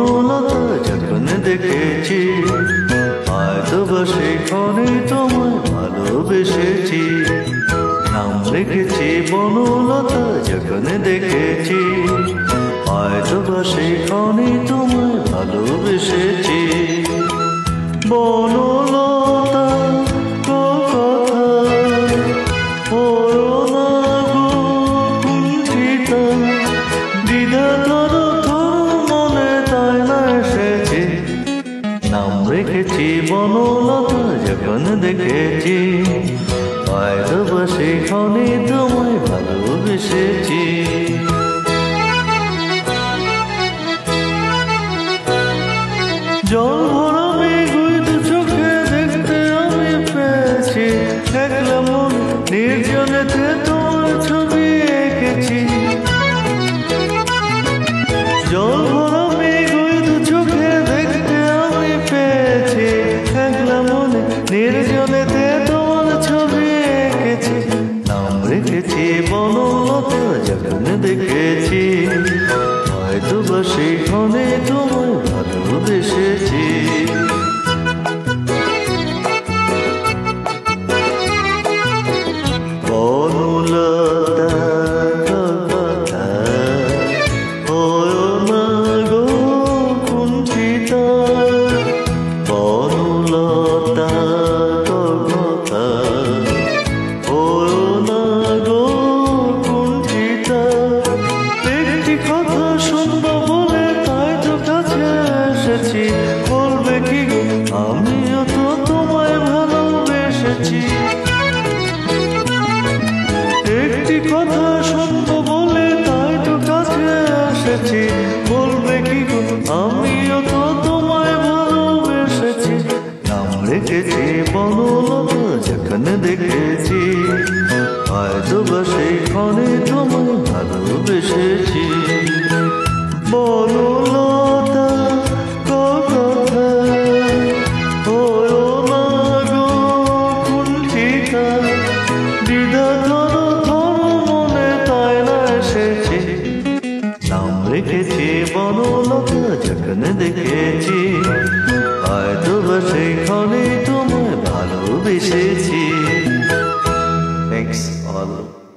বনলতা যখন দেখেছি, হয়তোবা সেখানে তোমায় ভালোবেসেছি। নাম রেখেছি বনলতা যখন দেখেছি, হয়তোবা সেখানে তোমায় ভালোবেসেছি। বনলতা কথা পড়ো না গো কুণ্ঠিত, দ্বিধা ধরো মনে তাই না এসেছে। নাম রেখেছি বনলতা যখন দেখেছি, হয়তোবা সেখানে তোমায় ভালোবেসেছি। জল ভরা মেঘ দু চোখে দেখতে আমি পেয়েছি, একলা মন নির্জনেতে তোমার ছবি এঁকেছি। জল ভরা মেঘ দু চোখে দেখতে আমি পেয়েছি, একলা মন নির্জনেতে তোমার ছবি এঁকেছি। নাম রেখেছি বনলতা যখন দেখেছি, হয়তোবা সেখানে তোমায় ভালোবেসেছি। বনলতা কথা হয় না গো কুণ্ঠিত, বনলতা কথা হয় না গো কুণ্ঠিত। একটি কথা শুনবো বলে তাই তো কাছে এসেছি, বলবে কি গো আমিও তো তোমায় ভালোবেসেছি। একটি কথা শুনবো বলে তাই তো কাছে এসেছি, বলবে কি গো আমিও তো তোমায় ভালোবেসেছি। নাম রেখেছি বনলতা যখন দেখেছি, হয়তোবা সেখানে তোমায় ভালোবেসেছি। বনলতা কথা হয় না গো কুণ্ঠিত, দ্বিধা ধরো মনে তাই না এসেছে। নাম রেখেছি বনলতা যখন দেখেছি, হয়তোবা সেখানে তোমায় ভালোবেসেছি। Thanks all.